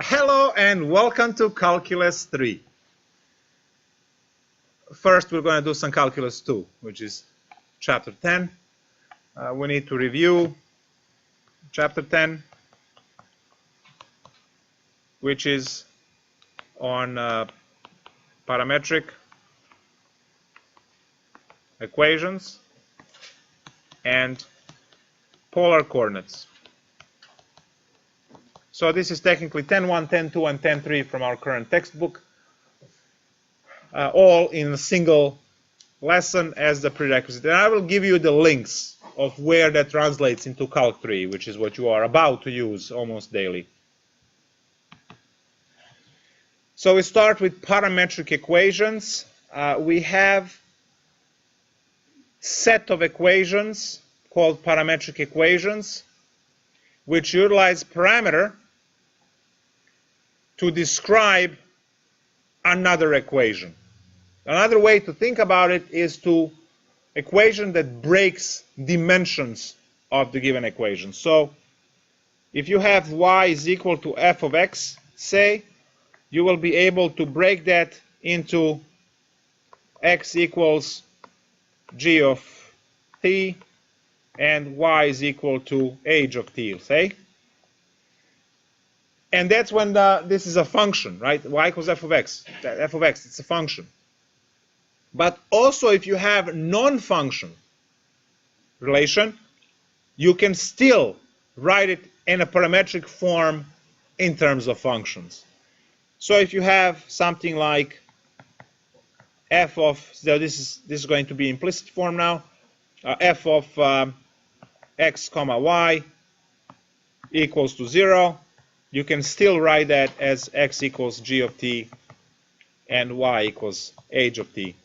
Hello and welcome to Calculus 3. First, we're going to do some Calculus 2, which is Chapter 10. We need to review Chapter 10, which is on parametric equations and polar coordinates. So this is technically 10.1, 10.2, and 10.3 from our current textbook, all in a single lesson as the prerequisite. And I will give you the links of where that translates into Calc3, which is what you are about to use almost daily. So we start with parametric equations. We have set of equations called parametric equations, which utilize parameter to describe another equation. Another way to think about it is to equation that breaks dimensions of the given equation. So if you have y is equal to f of x, say, you will be able to break that into x equals g of t and y is equal to h of t, say. And that's when this is a function, right? Y equals f of x. F of x, it's a function. But also, if you have non-function relation, you can still write it in a parametric form in terms of functions. So if you have something like f of, so this is going to be implicit form now, f of x comma y equals to 0, you can still write that as x equals g of t and y equals h of t.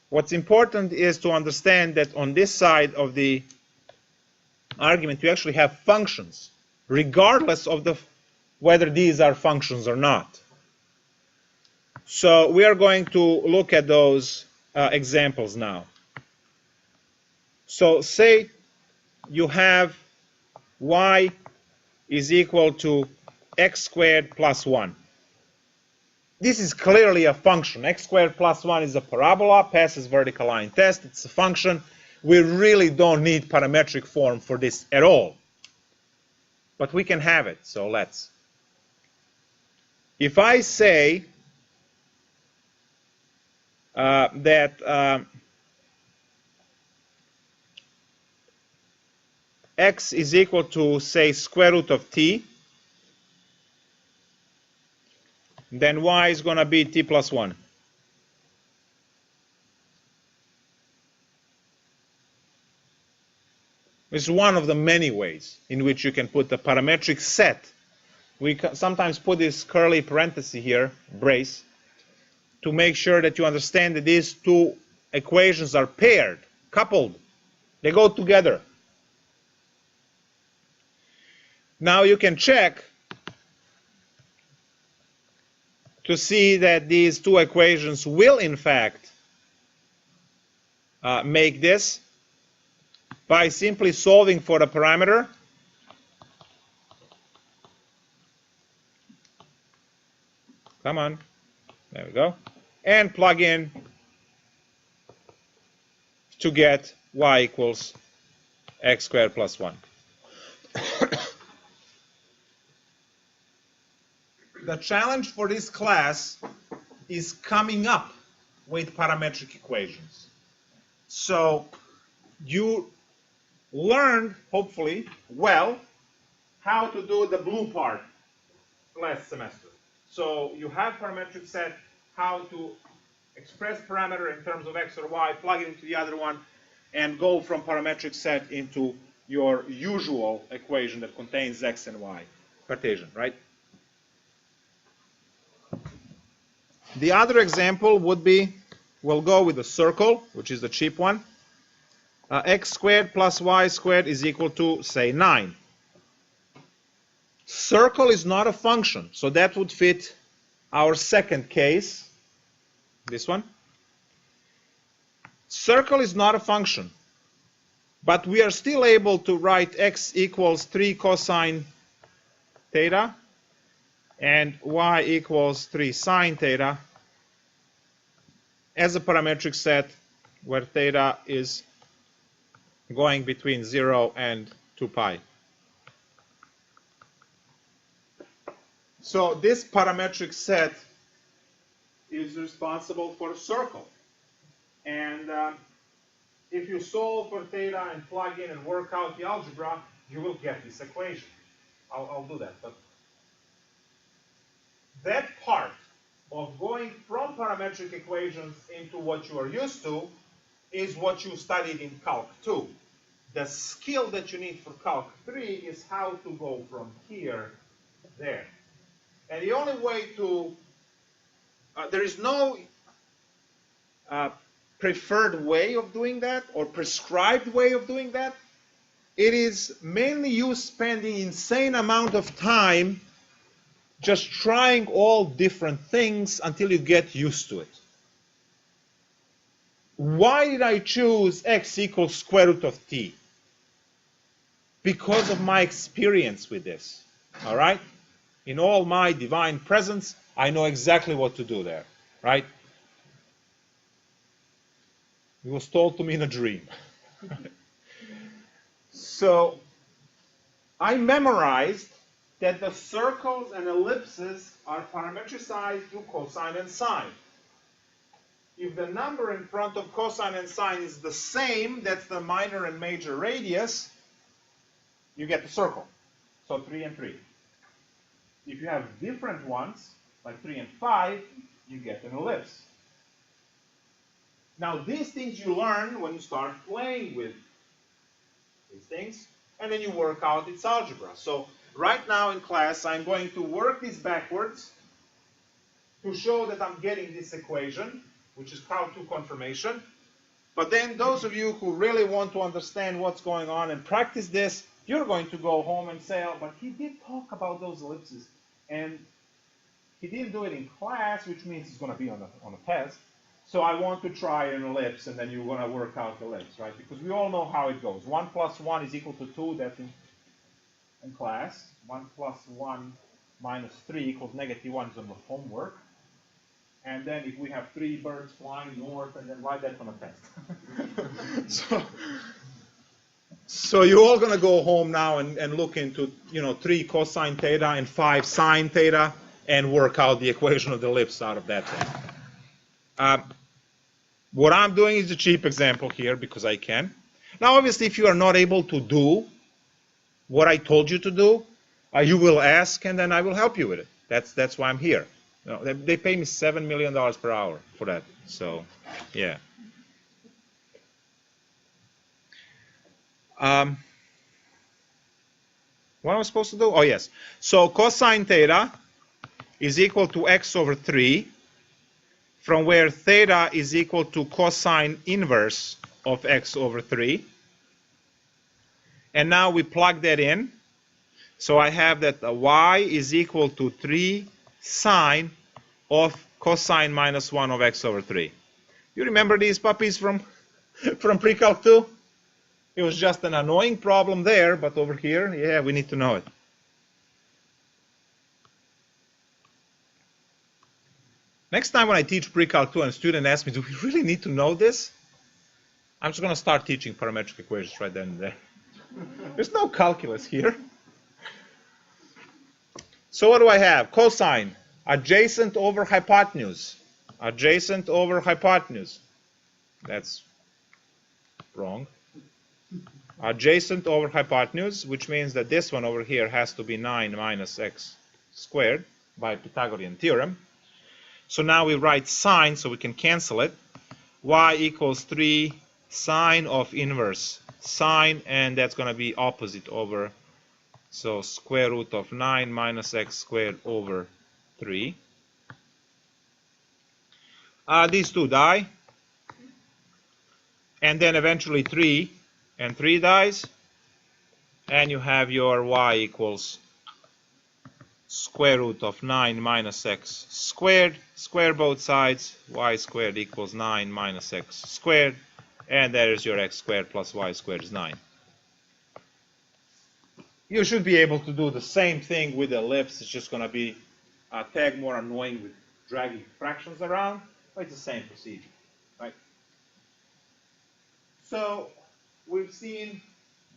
What's important is to understand that on this side of the argument you actually have functions, regardless of whether these are functions or not. So we are going to look at those examples now. So say you have y is equal to x squared plus 1. This is clearly a function. X squared plus 1 is a parabola, passes vertical line test. It's a function. We really don't need parametric form for this at all. But we can have it, so let's. If I say that x is equal to, say, square root of t, then y is going to be t plus 1. This is one of the many ways in which you can put a parametric set. We sometimes put this curly parenthesis here, brace, to make sure that you understand that these two equations are paired, coupled. They go together. Now you can check to see that these two equations will in fact make this by simply solving for the parameter. Come on, there we go, and plug in to get y equals x squared plus 1. The challenge for this class is coming up with parametric equations. So you learned, hopefully, well, how to do the blue part last semester. So you have parametric set, how to express parameter in terms of x or y, plug it into the other one, and go from parametric set into your usual equation that contains x and y, Cartesian, right? The other example would be, we'll go with the circle, which is the cheap one. X squared plus y squared is equal to, say, 9. Circle is not a function, so that would fit our second case, this one. Circle is not a function, but we are still able to write x equals 3 cosine theta and y equals 3 sine theta as a parametric set where theta is going between 0 and 2 pi. So this parametric set is responsible for a circle. And if you solve for theta and plug in and work out the algebra, you will get this equation. I'll do that. But that part of going from parametric equations into what you are used to is what you studied in Calc 2. The skill that you need for Calc 3 is how to go from here there. And the only way to, there is no preferred way of doing that or prescribed way of doing that. It is mainly you spending insane amount of time just trying all different things until you get used to it. Why did I choose x equals square root of t? Because of my experience with this. All right? In all my divine presence, I know exactly what to do there. Right? It was told to me in a dream. So I memorized that the circles and ellipses are parametricized through cosine and sine. If the number in front of cosine and sine is the same, that's the minor and major radius, you get the circle. So 3 and 3. If you have different ones, like 3 and 5, you get an ellipse. Now these things you learn when you start playing with these things, and then you work out its algebra. So right now in class, I'm going to work this backwards to show that I'm getting this equation, which is Calc 2 confirmation. But then those of you who really want to understand what's going on and practice this, you're going to go home and say, oh, but he did talk about those ellipses. And he didn't do it in class, which means it's going to be on a test. So I want to try an ellipse, and then you're going to work out the ellipse, right? Because we all know how it goes. 1 plus 1 is equal to 2. That's in class. 1 plus 1 minus 3 equals -1 is on the homework. And then if we have 3 birds flying north, and then write that on a test. So you're all going to go home now and look into 3 cosine theta and 5 sine theta and work out the equation of the ellipse out of that thing. What I'm doing is a cheap example here because I can. Now, obviously, if you are not able to do what I told you to do, you will ask, and then I will help you with it. That's why I'm here. They pay me $7 million per hour for that. So, yeah. What am I supposed to do? Oh, yes. So cosine theta is equal to x over 3, from where theta is equal to cosine inverse of x over 3. And now we plug that in. So I have that y is equal to 3 sine of cosine minus 1 of x over 3. You remember these puppies from pre-calc 2? It was just an annoying problem there, but over here, yeah, we need to know it. Next time when I teach pre-calc 2 and a student asks me, do we really need to know this? I'm just going to start teaching parametric equations right then and there. There's no calculus here. So what do I have? Cosine, adjacent over hypotenuse. Adjacent over hypotenuse. That's wrong. Adjacent over hypotenuse, which means that this one over here has to be 9 minus x squared by Pythagorean theorem. So now we write sine so we can cancel it. Y equals 3 sine of inverse sine, and that's going to be opposite over, so square root of 9 minus x squared over 3. These two die, and then eventually 3 and 3 dies, and you have your y equals square root of 9 minus x squared. Square both sides, y squared equals 9 minus x squared, and there is your x squared plus y squared is 9. You should be able to do the same thing with the ellipse. It's just going to be tag more annoying with dragging fractions around, but it's the same procedure, right? So we've seen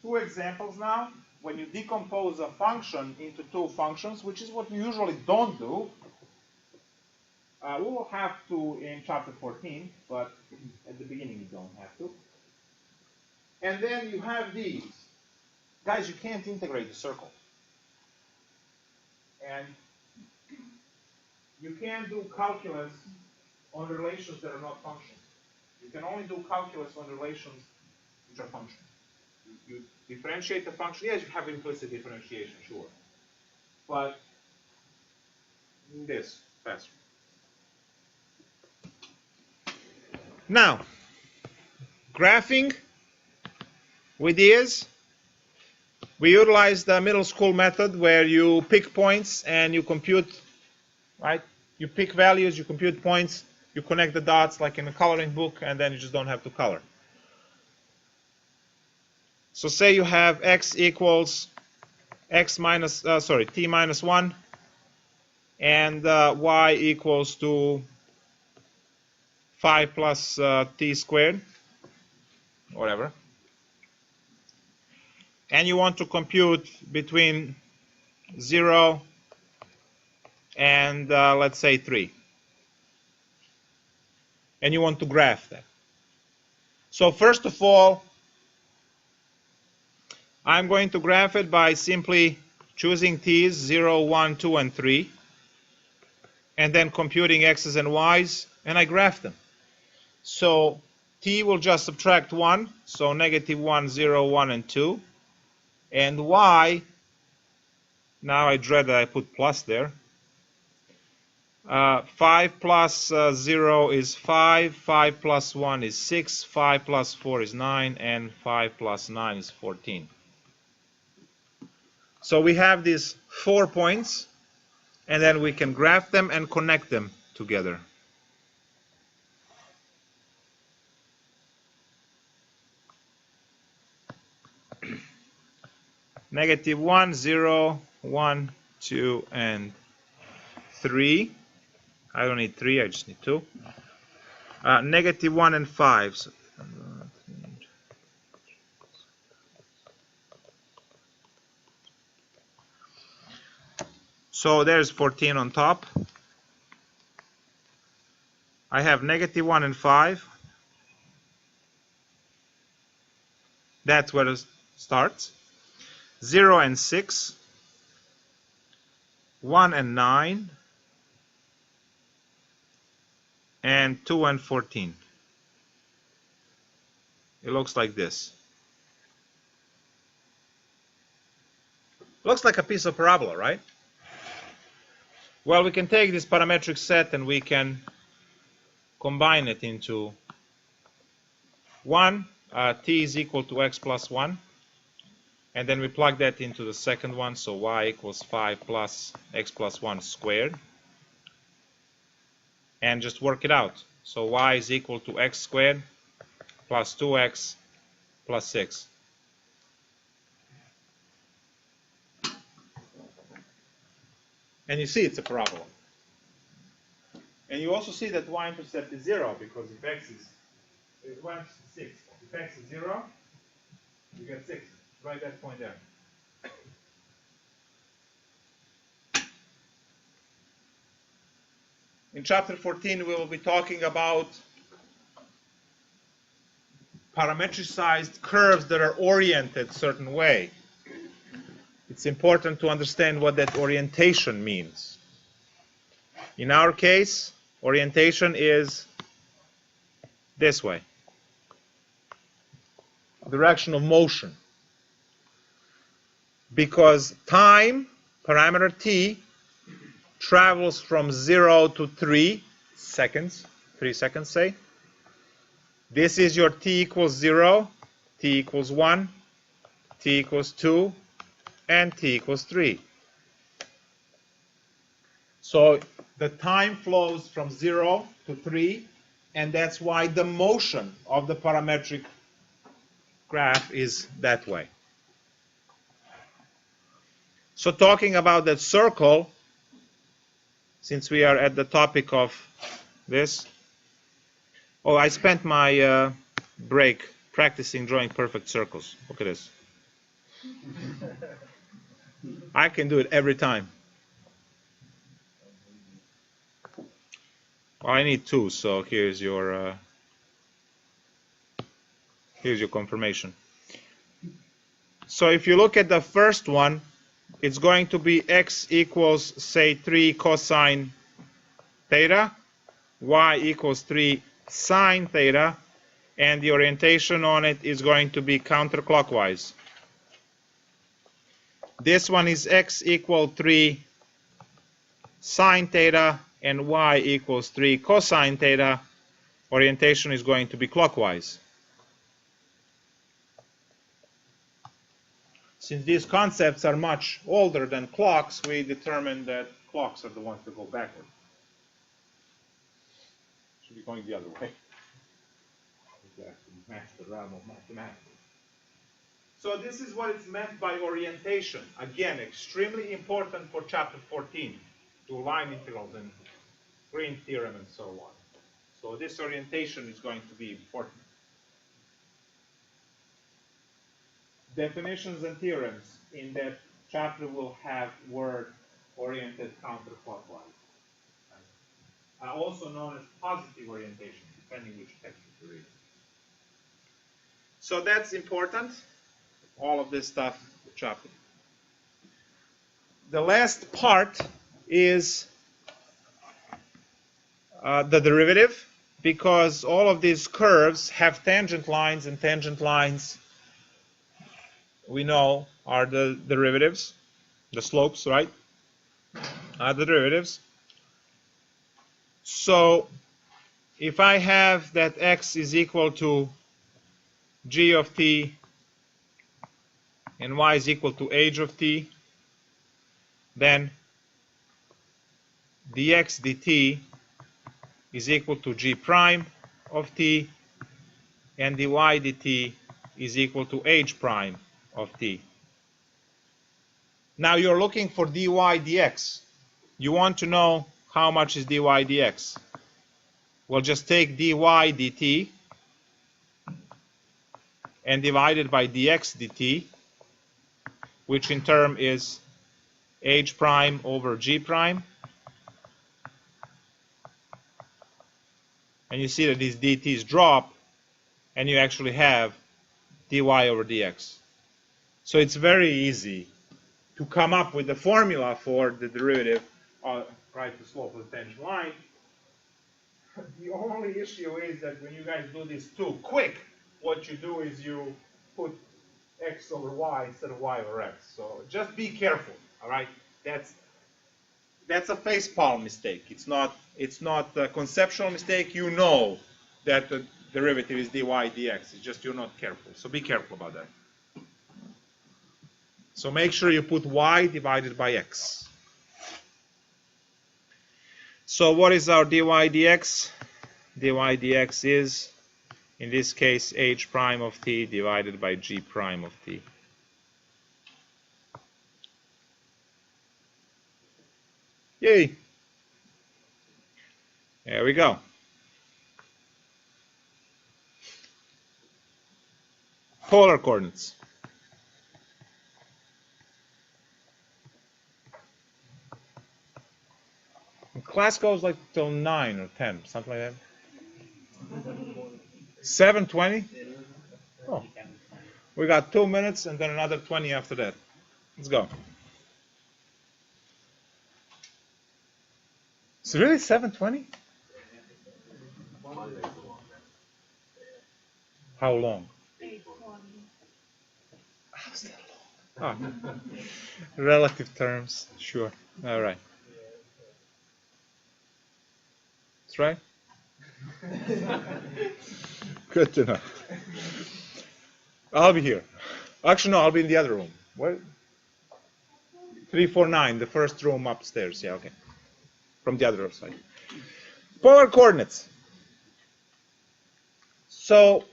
two examples now. When you decompose a function into two functions, which is what we usually don't do, we will have to in chapter 14, but at the beginning you don't have to. And then you have these. Guys, you can't integrate the circle. And you can't do calculus on relations that are not functions. You can only do calculus on relations which are functions. You differentiate the function. Yes, you have implicit differentiation, sure. But this, faster. Now, graphing with these, we utilize the middle school method where you pick points and you compute, right? You pick values, you compute points, you connect the dots like in a coloring book, and then you just don't have to color. So say you have x equals t minus 1 and y equals to 5 plus t squared, whatever. And you want to compute between 0 and let's say 3. And you want to graph that. So first of all, I'm going to graph it by simply choosing t's 0, 1, 2, and 3, and then computing x's and y's, and I graph them. So t will just subtract 1, so negative 1, 0, 1, and 2. And y, now I dread that I put plus there. 5 plus 0 is 5, 5 plus 1 is 6, 5 plus 4 is 9, and 5 plus 9 is 14. So we have these 4 points, and then we can graph them and connect them together. Negative 1, 0, 1, 2, and 3. I don't need 3, I just need 2. Negative 1 and 5. So there's 14 on top. I have negative 1 and 5. That's where it starts. 0 and 6. 1 and 9. And 2 and 14. It looks like this. Looks like a piece of parabola, right? Well, we can take this parametric set and we can combine it into 1. T is equal to x plus 1. And then we plug that into the second one, so y equals 5 plus x plus 1 squared. And just work it out. So y is equal to x squared plus 2x plus 6. And you see it's a parabola. And you also see that y-intercept is 0, because if x is 6. If x is 0, you get 6. Write that point there. In chapter 14, we will be talking about parametricized curves that are oriented a certain way. It's important to understand what that orientation means. In our case, orientation is this way. Direction of motion. Because time, parameter t, travels from 0 to 3 seconds. 3 seconds, say. This is your t equals 0, t equals 1, t equals 2, and t equals 3. So the time flows from 0 to 3, and that's why the motion of the parametric graph is that way. So talking about that circle, since we are at the topic of this. Oh, I spent my break practicing drawing perfect circles. Look at this. I can do it every time. Well, I need two, so here's your confirmation. So if you look at the first one, it's going to be x equals, say, 3 cosine theta, y equals 3 sine theta, and the orientation on it is going to be counterclockwise. This one is x equal 3 sine theta and y equals 3 cosine theta. Orientation is going to be clockwise. Since these concepts are much older than clocks, we determined that clocks are the ones that go backward. Should be going the other way. Match the realm of mathematics. So this is what is meant by orientation. Again, extremely important for chapter 14, to line integrals and green theorem and so on. So this orientation is going to be important. Definitions and theorems in that chapter will have word oriented counterclockwise. Also known as positive orientation, depending which text you read. So that's important. All of this stuff, the chapter. The last part is the derivative, because all of these curves have tangent lines, and tangent lines, we know, are the derivatives, the slopes, right? Are the derivatives. So if I have that x is equal to g of t and y is equal to h of t, then dx dt is equal to g prime of t, and dy dt is equal to h prime of t. Now you're looking for dy dx. You want to know how much is dy dx. Well, just take dy dt and divide it by dx dt, which in turn is h prime over g prime. And you see that these dt's drop, and you actually have dy over dx. So it's very easy to come up with the formula for the derivative, right, the slope of the tangent line. The only issue is that when you guys do this too quick, what you do is you put x over y instead of y over x. So just be careful, all right? That's a facepalm mistake. It's not a conceptual mistake. You know that the derivative is dy dx. It's just you're not careful. So be careful about that. So make sure you put y divided by x. So what is our dy dx? Dy dx is, in this case, h prime of t divided by g prime of t. Yay! There we go. Polar coordinates. Class goes like till 9 or 10, something like that. 7:20? Oh. We got 2 minutes and then another 20 after that. Let's go. It's really 7:20? How long? How's that long? Oh. Relative terms, sure. All right. That's right. Good to know. I'll be here. Actually, no, I'll be in the other room. What? 349, the first room upstairs. Yeah, okay. From the other side. Polar coordinates. So,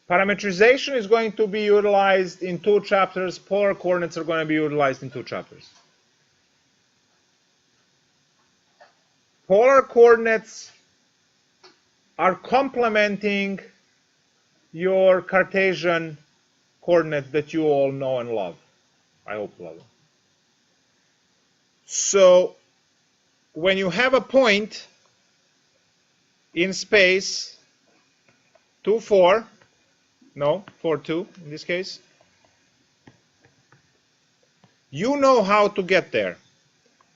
parametrization is going to be utilized in 2 chapters. Polar coordinates are going to be utilized in 2 chapters. polar coordinates are complementing your Cartesian coordinates that you all know and love. I hope love them. So when you have a point in space 2, 4, no, 4, 2 in this case, you know how to get there.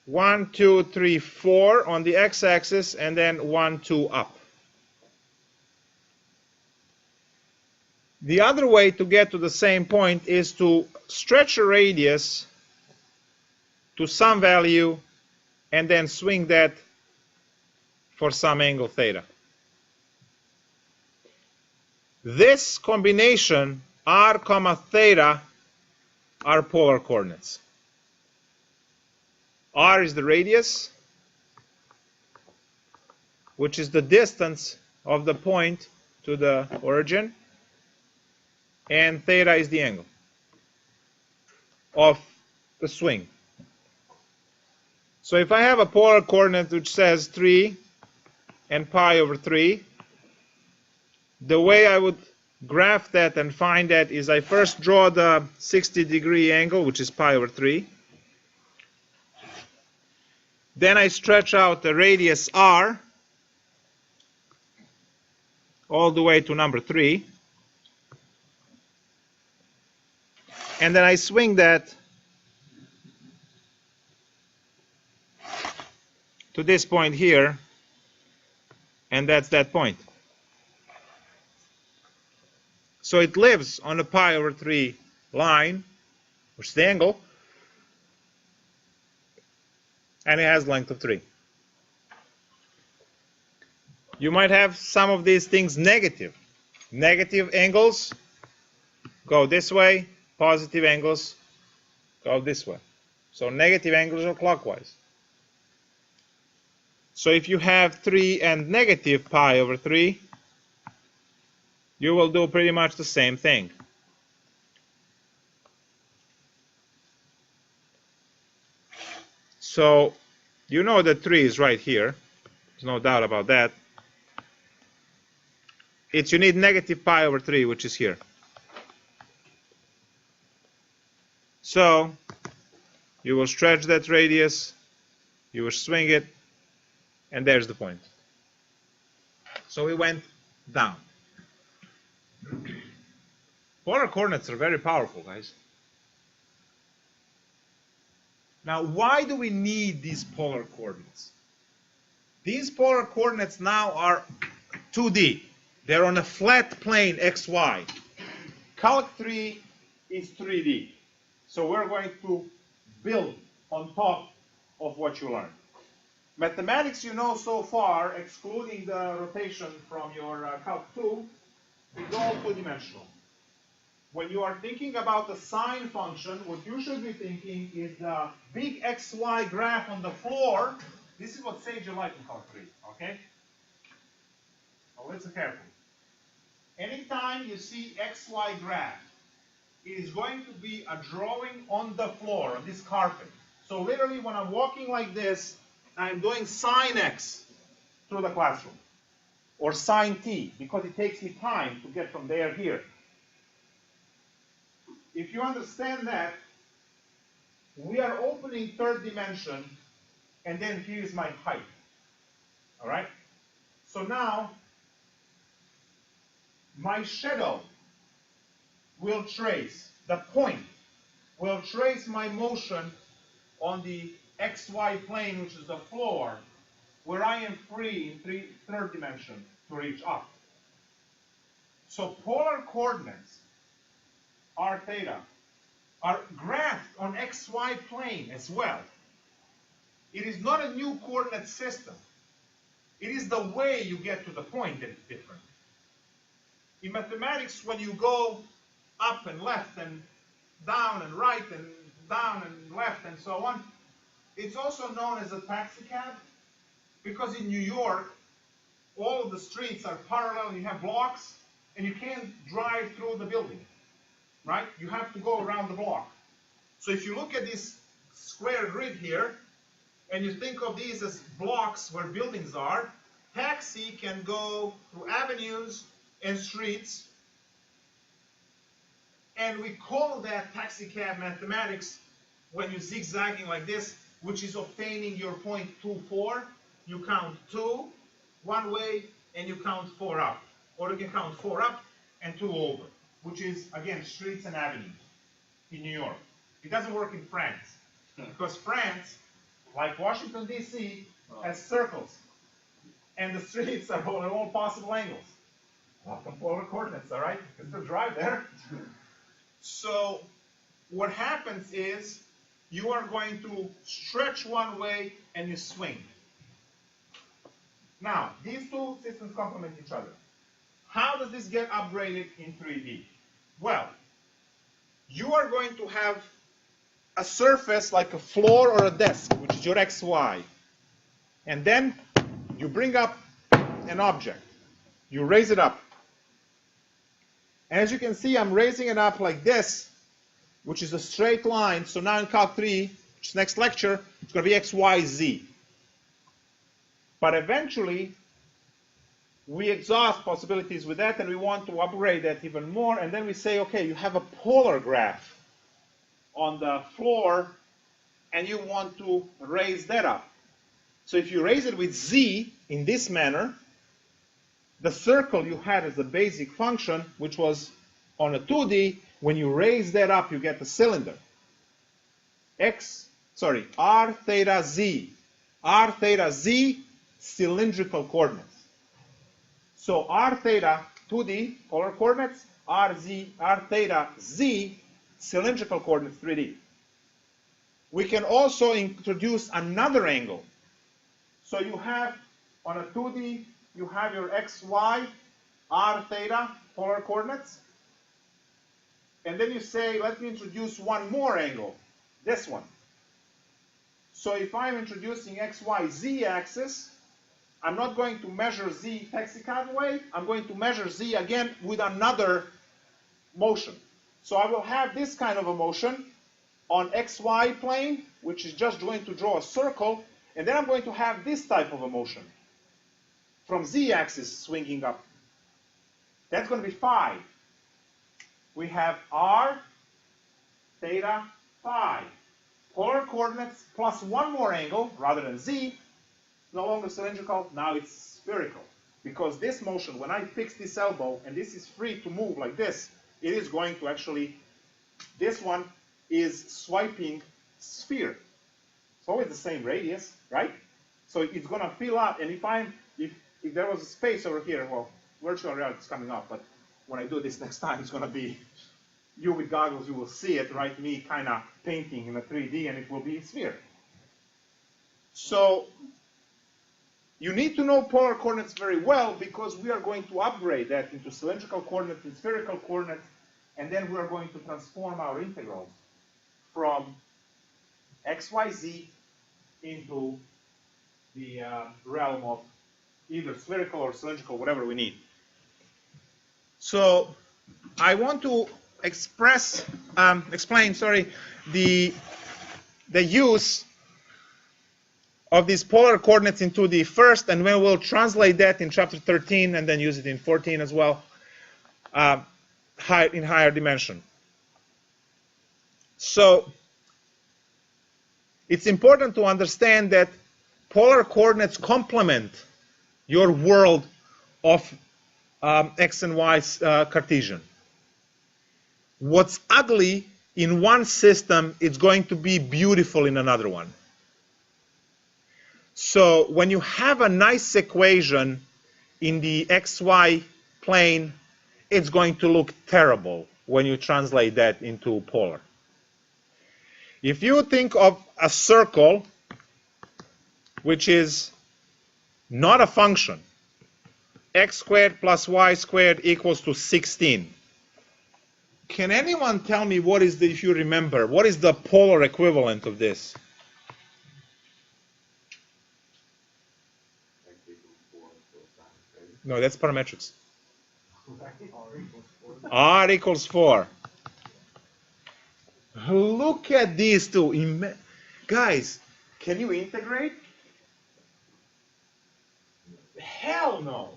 1, 2, 3, 4 on the x-axis, and then 1, 2 up. The other way to get to the same point is to stretch a radius to some value and then swing that for some angle theta. This combination, r comma theta, are polar coordinates. R is the radius, which is the distance of the point to the origin, and theta is the angle of the swing. So if I have a polar coordinate which says 3 and pi over 3, the way I would graph that and find that is I first draw the 60-degree angle, which is pi over 3. Then I stretch out the radius r all the way to number 3. And then I swing that to this point here, and that's that point. So it lives on a pi over 3 line, which is the angle, and it has length of 3. You might have some of these things negative. Negative angles go this way, positive angles go this way. So negative angles are clockwise. So if you have 3 and negative pi over 3, you will do pretty much the same thing. So you know that 3 is right here. There's no doubt about that. You need negative pi over 3, which is here. So you will stretch that radius, you will swing it, and there's the point. So we went down. Polar coordinates are very powerful, guys. Now, why do we need these polar coordinates? These polar coordinates now are 2D. They're on a flat plane xy. Calc3 is 3D. So we're going to build on top of what you learned. Mathematics, you know so far, excluding the rotation from your Calc2, is all two-dimensional. When you are thinking about the sine function, what you should be thinking is the big xy graph on the floor. This is what saves your life in Calc3, okay? Now listen carefully. Anytime you see xy graph, it is going to be a drawing on the floor, on this carpet. So literally when I'm walking like this, I'm doing sine x through the classroom. Or sine t, because it takes me time to get from there here. If you understand that, we are opening third dimension, and then here's my height. All right? So now, my shadow will trace, the point will trace my motion on the xy plane, which is the floor, where I am free in third dimension to reach up. So polar coordinates, r theta, are graphed on xy plane as well. It is not a new coordinate system. It is the way you get to the point that is different. In mathematics, when you go up and left and down and right and down and left and so on, it's also known as a taxi cab, because in New York, all of the streets are parallel, and you have blocks, and you can't drive through the building, right? You have to go around the block. So if you look at this square grid here, and you think of these as blocks where buildings are, taxi can go through avenues and streets, and we call that taxi cab mathematics when you're zigzagging like this, which is obtaining your point 2, 4. You count 2 one way, and you count 4 up. Or you can count 4 up and 2 over, which is, again, streets and avenues in New York. It doesn't work in France, because France, like Washington, D.C., has circles, and the streets are on all possible angles. Welcome polar coordinates, all right? You can still drive there. So what happens is you are going to stretch one way and you swing. Now, these two systems complement each other. How does this get upgraded in 3D? Well, you are going to have a surface like a floor or a desk, which is your XY. And then you bring up an object. You raise it up. And as you can see, I'm raising it up like this, which is a straight line. So now in Calc3, which is next lecture, it's going to be X, Y, Z. But eventually, we exhaust possibilities with that, and we want to upgrade that even more. And then we say, okay, you have a polar graph on the floor, and you want to raise that up. So if you raise it with Z in this manner, the circle you had as a basic function, which was on a 2D, when you raise that up, you get the cylinder. R theta Z. R theta Z, cylindrical coordinates. So R theta, 2D, polar coordinates, R theta Z, cylindrical coordinates, 3D. We can also introduce another angle. So you have, on a 2D, you have your XY, R theta, polar coordinates. And then you say, let me introduce one more angle, this one. So if I'm introducing XYZ axis, I'm not going to measure Z taxicab way, I'm going to measure Z again with another motion. So I will have this kind of a motion on XY plane, which is just going to draw a circle, and then I'm going to have this type of a motion from Z axis swinging up. That's going to be phi. We have R theta phi. Polar coordinates plus one more angle rather than Z. No longer cylindrical, now it's spherical. Because this motion, when I fix this elbow and this is free to move like this, it is going to actually, this one is swiping sphere. It's always the same radius, right? So it's going to fill up, and if there was a space over here, well, virtual reality is coming up, but when I do this next time, it's going to be, you with goggles, you will see it, right? Me kind of painting in a 3D, and it will be a sphere. So you need to know polar coordinates very well, because we are going to upgrade that into cylindrical coordinates and spherical coordinates, and then we are going to transform our integrals from XYZ into the realm of either spherical or cylindrical, whatever we need. So I want to explain, the use of these polar coordinates in 2D first, and then we'll translate that in chapter 13 and then use it in 14 as well, in higher dimension. So it's important to understand that polar coordinates complement your world of X and Y Cartesian. What's ugly in one system, it's going to be beautiful in another one. So when you have a nice equation in the XY plane, it's going to look terrible when you translate that into polar. If you think of a circle, which is not a function, x squared plus y squared equals to 16. Can anyone tell me what is the, if you remember, what is the polar equivalent of this? No, that's parametrics. R equals 4. Look at these two. Guys, Can you integrate? Hell no.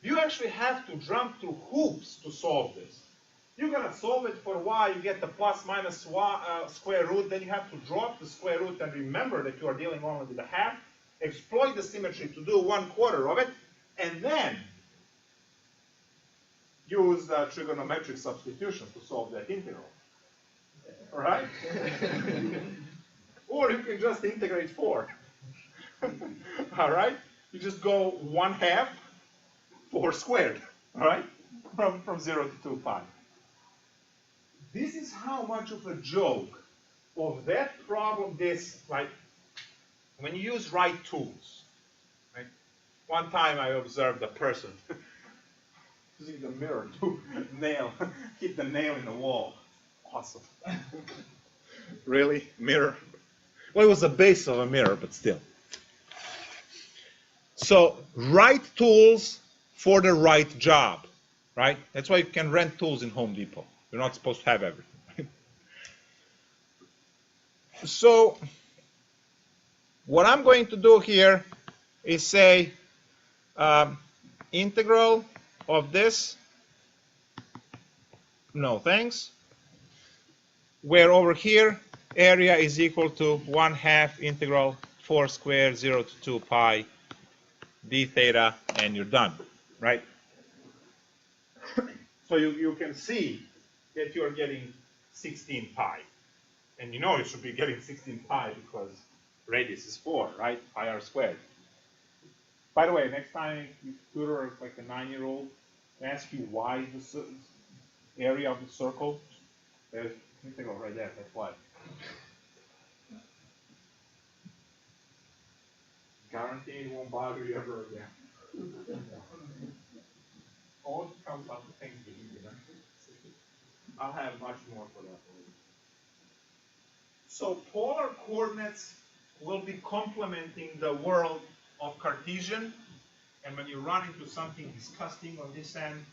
You actually have to jump through hoops to solve this. You're going to solve it for y, you get the plus minus y, square root, then you have to drop the square root and remember that you are dealing only with a half, exploit the symmetry to do 1/4 of it, and then use trigonometric substitution to solve that integral. All right? Or you can just integrate 4. All right? You just go 1/2 4 squared. All right? From 0 to 2 pi. This is how much of a joke of that problem this, like, when you use right tools. Right? One time I observed a person using the mirror to hit the nail in the wall. Awesome. Really? Mirror? Well, it was the base of a mirror, but still. So, right tools for the right job, right? That's why you can rent tools in Home Depot. You're not supposed to have everything. Right? So, what I'm going to do here is say integral of this, no thanks, where over here area is equal to 1/2 integral 4 squared 0 to 2 pi d theta, and you're done, right? So you can see that you're getting 16 pi. And you know you should be getting 16 pi because radius is 4, right? Pi r squared. By the way, next time you tutor like a 9-year-old, ask you why the area of the circle, there's integral right there, that's why. Guarantee it won't bother you ever again. All comes out to Thanksgiving dinner. I'll have much more for that later. So polar coordinates will be complementing the world of Cartesian, and when you run into something disgusting on this end,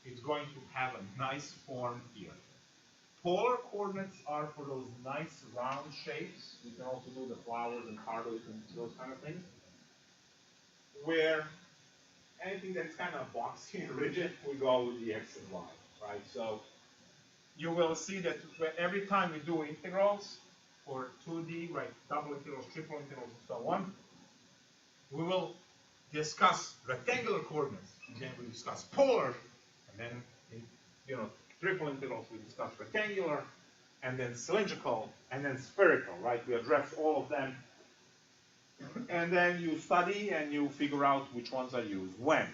it's going to have a nice form here. Polar coordinates are for those nice round shapes. You can also do the flowers and cardos and those kind of things, where anything that's kind of boxy and rigid, we go with the x and y, right? So you will see that every time we do integrals for 2D, right, double integrals, triple integrals, and so on, we will discuss rectangular coordinates, and then we discuss polar, and then in triple integrals we discuss rectangular, and then cylindrical, and then spherical, right? We address all of them, and then you study and you figure out which ones are used when.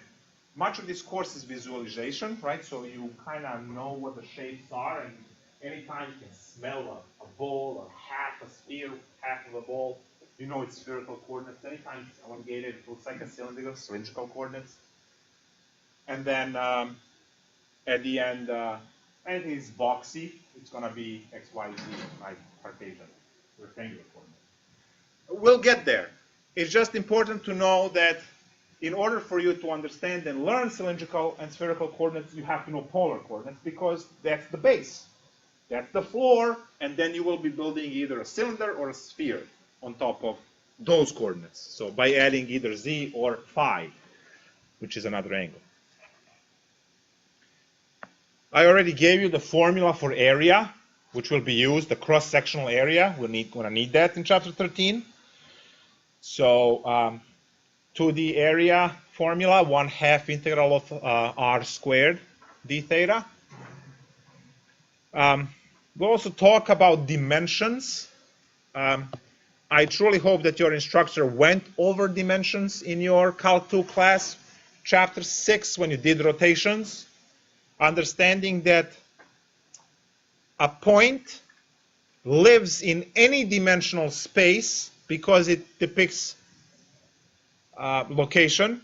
Much of this course is visualization, right? So you kind of know what the shapes are, and anytime you can smell a ball or half a sphere, half of a ball, you know it's spherical coordinates. Anytime it's elongated, it looks like a cylinder, cylindrical coordinates. And then at the end, anything is boxy, it's going to be x, y, z, like Cartesian, rectangular coordinates. We'll get there. It's just important to know that in order for you to understand and learn cylindrical and spherical coordinates, you have to know polar coordinates because that's the base. That's the floor, and then you will be building either a cylinder or a sphere on top of those coordinates. So by adding either z or phi, which is another angle. I already gave you the formula for area, which will be used, the cross-sectional area. We're going to need that in chapter 13. So 2D area formula, 1/2 integral of r squared d theta. We'll also talk about dimensions. I truly hope that your instructor went over dimensions in your Calc 2 class, chapter 6, when you did rotations, understanding that a point lives in any dimensional space because it depicts location.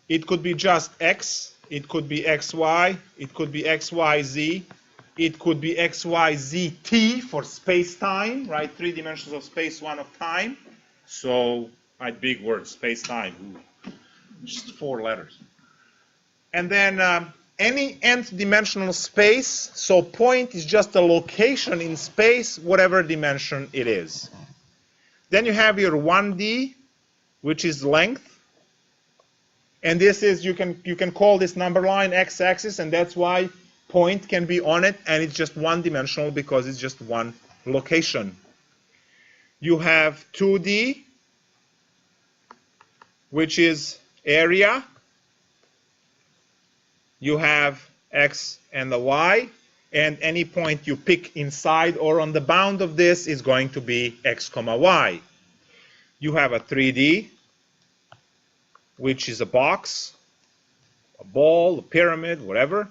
It could be just x, it could be xy, it could be xyz, it could be xyzt for space-time, right? 3 dimensions of space, 1 of time. So, my big word, space-time, just 4 letters. And then any nth dimensional space, so point is just a location in space, whatever dimension it is. Then you have your 1D, which is length. And this is, you can call this number line x-axis, and that's why point can be on it, and it's just one-dimensional because it's just one location. You have 2D, which is area. You have x and the y, and any point you pick inside or on the bound of this is going to be x comma y. You have a 3D, which is a box, a ball, a pyramid, whatever.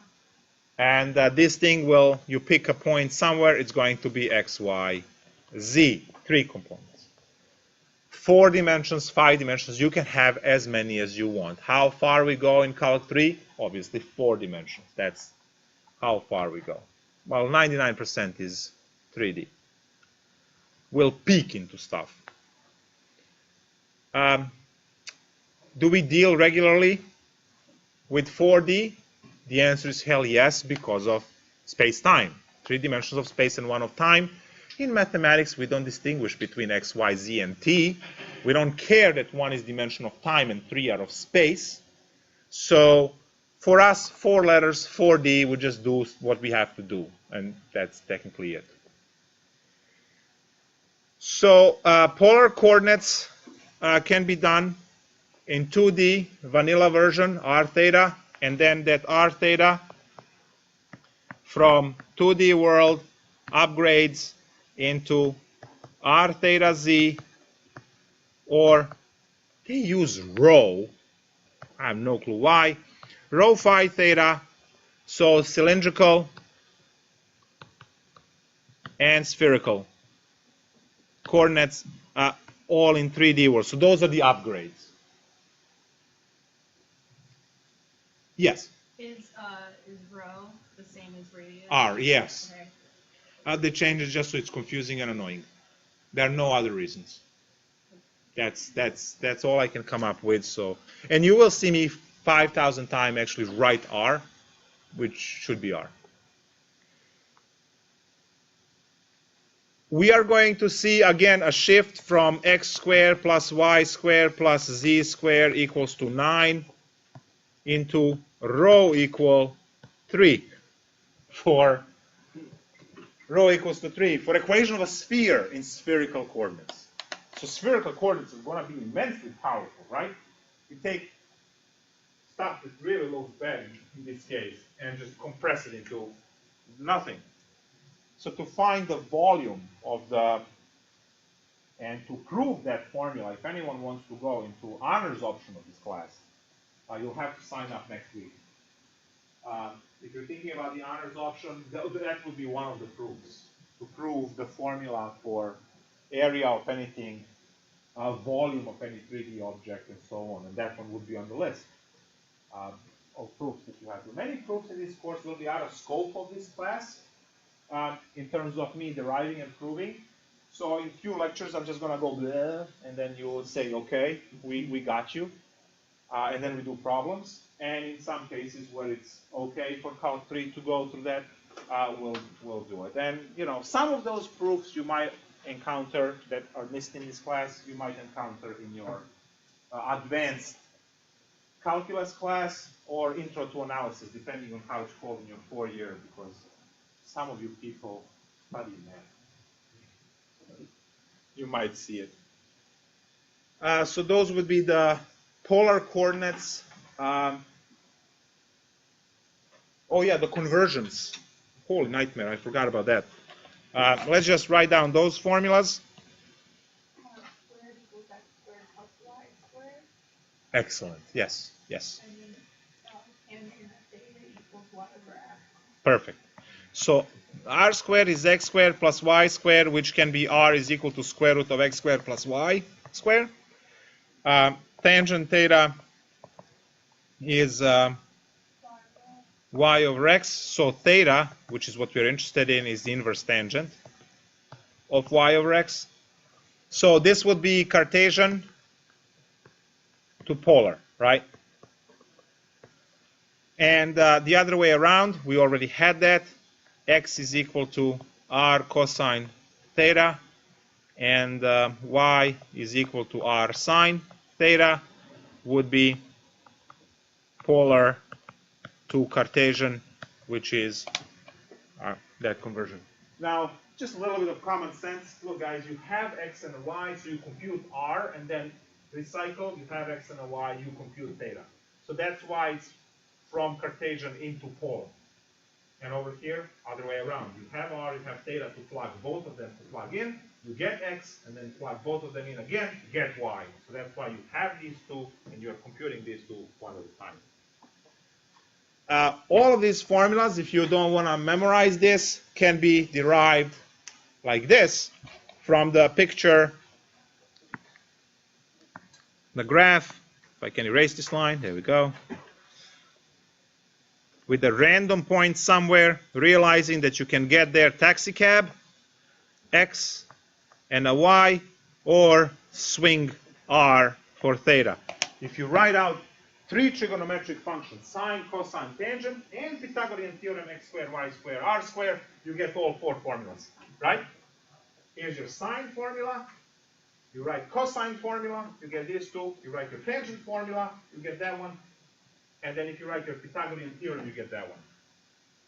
And this thing will, you pick a point somewhere, it's going to be x, y, z, 3 components. 4 dimensions, 5 dimensions, you can have as many as you want. How far we go in Calc3? Obviously 4 dimensions. That's how far we go. Well, 99% is 3D. We'll peek into stuff. Do we deal regularly with 4D? The answer is hell yes, because of space-time. 3 dimensions of space and 1 of time. In mathematics, we don't distinguish between x, y, z, and t. We don't care that 1 is dimension of time and 3 are of space. So for us, 4 letters, 4D, we just do what we have to do. And that's technically it. So polar coordinates can be done in 2D, vanilla version, r theta, and then that r theta from 2D world upgrades into r theta z, or they use rho, I have no clue why, rho phi theta, so cylindrical and spherical coordinates, all in 3D world. So those are the upgrades. Yes? Is rho the same as radius? R, yes. Okay. They change it just so it's confusing and annoying. There are no other reasons. That's all I can come up with. So, and you will see me 5,000 times actually write R, which should be R. We are going to see again a shift from x squared plus y squared plus z squared equals to 9 into rho equal 3 for rho equals to 3 for equation of a sphere in spherical coordinates. So spherical coordinates is going to be immensely powerful, right? You take stuff that really looks bad in this case and just compress it into nothing. So to find the volume of the, and to prove that formula, if anyone wants to go into honors option of this class, you'll have to sign up next week. If you're thinking about the honors option, that would be one of the proofs, to prove the formula for area of anything, volume of any 3D object, and so on. And that one would be on the list of proofs that you have. Many proofs in this course will be out of scope of this class in terms of me deriving and proving. So in few lectures, I'm just going to go bleh, and then you will say, okay, we got you. And then we do problems. And in some cases where it's okay for Calc3 to go through that, we'll do it. And you know, some of those proofs you might encounter that are missed in this class, you might encounter in your advanced calculus class or intro to analysis, depending on how it's called in your 4-year, because some of you people study math. You might see it. So those would be the polar coordinates. Oh yeah, the conversions. Holy nightmare, I forgot about that. Let's just write down those formulas. Squared equals x squared plus y squared. Excellent, yes, yes. And then tangent theta equals y over x. Perfect. So r squared is x squared plus y squared, which can be r is equal to square root of x squared plus y squared. Tangent theta is y over x. So theta, which is what we're interested in, is the inverse tangent of y over x. So this would be Cartesian to polar, right? And the other way around, we already had that. X is equal to r cosine theta, and y is equal to r sine theta would be polar to Cartesian, which is that conversion. Now, just a little bit of common sense. Look, guys, you have x and a y, so you compute r, and then recycle. You have x and a y, you compute theta. So that's why it's from Cartesian into polar. And over here, other way around. You have r, you have theta to plug both of them to plug in. You get x, and then plug both of them in again, you get y. So that's why you have these two, and you're computing these two one at a time. All of these formulas, if you don't want to memorize this, can be derived like this from the picture, the graph. If I can erase this line, there we go. With a random point somewhere, realizing that you can get there taxi cab, x and a y, or swing r for theta. If you write out 3 trigonometric functions, sine, cosine, tangent, and Pythagorean theorem x squared, y squared, r squared, you get all 4 formulas, right? Here's your sine formula. You write cosine formula, you get these two. You write your tangent formula, you get that one. And then if you write your Pythagorean theorem, you get that one.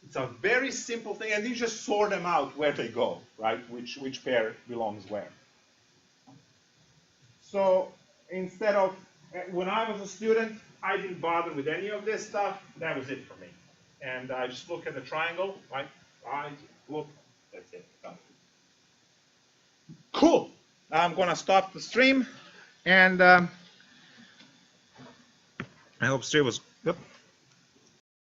It's a very simple thing, and you just sort them out where they go, right? Which pair belongs where. So instead of, when I was a student, I didn't bother with any of this stuff. That was it for me. And I just look at the triangle, right? I look, that's it. Done. Cool. I'm going to stop the stream. And I hope stream was, yep.